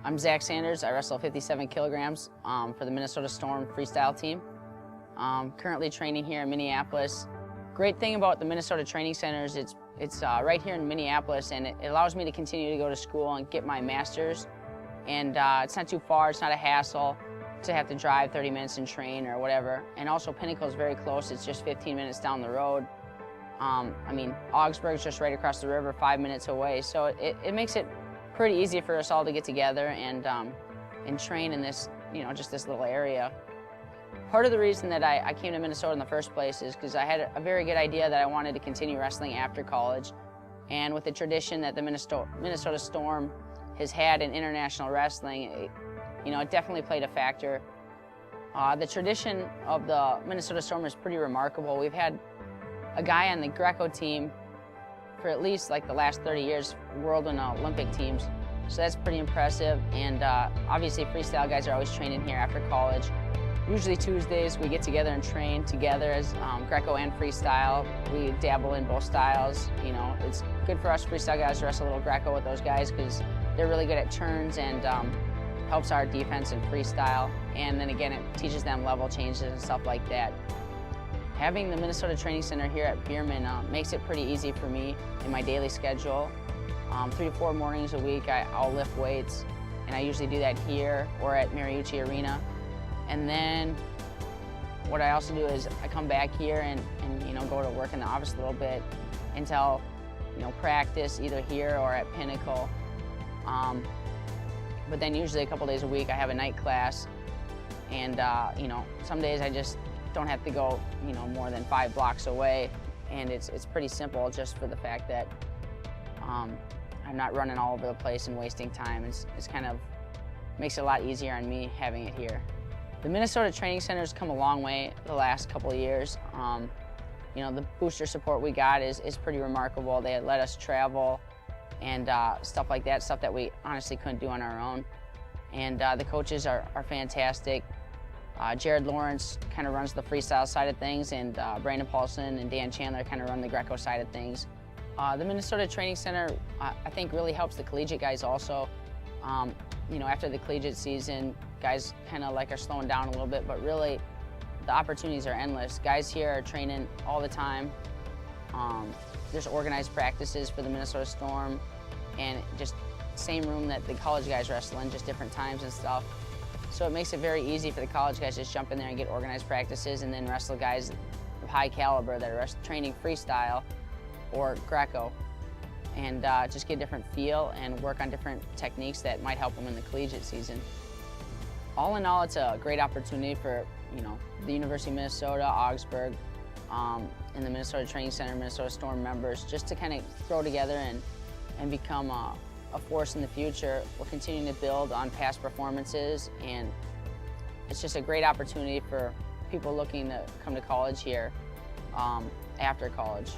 I'm Zach Sanders. I wrestle 57 kilograms for the Minnesota Storm freestyle team. Currently training here in Minneapolis. Great thing about the Minnesota Training Center is it's right here in Minneapolis, and it allows me to continue to go to school and get my master's. And it's not too far, it's not a hassle to have to drive 30 minutes and train or whatever. And also Pinnacle is very close, it's just 15 minutes down the road. I mean, Augsburg's just right across the river, 5 minutes away. So it makes it pretty easy for us all to get together and train in this, just this little area. Part of the reason that I came to Minnesota in the first place is because I had a very good idea that I wanted to continue wrestling after college. And with the tradition that the Minnesota Storm has had in international wrestling, it definitely played a factor. The tradition of the Minnesota Storm is pretty remarkable. We've had a guy on the Greco team for at least like the last 30 years, world and Olympic teams. So that's pretty impressive. And obviously freestyle guys are always training here after college. Usually Tuesdays we get together and train together as Greco and Freestyle. We dabble in both styles. It's good for us freestyle guys to wrestle a little Greco with those guys because they're really good at turns and helps our defense in freestyle. And then again, it teaches them level changes and stuff like that. Having the Minnesota Training Center here at Bierman makes it pretty easy for me in my daily schedule. 3 to 4 mornings a week I'll lift weights, and I usually do that here or at Mariucci Arena. And then what I also do is I come back here and go to work in the office a little bit until practice either here or at Pinnacle. But then usually a couple days a week I have a night class, and some days I just don't have to go more than 5 blocks away, and it's pretty simple just for the fact that I'm not running all over the place and wasting time. It's kind of makes it a lot easier on me having it here. The Minnesota Training Center has come a long way the last couple of years. The booster support we got is pretty remarkable. They let us travel and stuff like that, stuff that we honestly couldn't do on our own. And the coaches are fantastic. Jared Lawrence kind of runs the freestyle side of things, and Brandon Paulson and Dan Chandler kind of run the Greco side of things. The Minnesota Training Center, I think, really helps the collegiate guys also. After the collegiate season, guys kind of are slowing down a little bit, but really the opportunities are endless. Guys here are training all the time. There's organized practices for the Minnesota Storm, and just same room that the college guys wrestle in, just different times and stuff. So it makes it very easy for the college guys to just jump in there and get organized practices and then wrestle guys of high caliber that are training freestyle or Greco, and just get a different feel and work on different techniques that might help them in the collegiate season. All in all, it's a great opportunity for the University of Minnesota, Augsburg, and the Minnesota Training Center, Minnesota Storm members, just to kind of grow together and become a force in the future. We're continuing to build on past performances, and it's just a great opportunity for people looking to come to college here after college.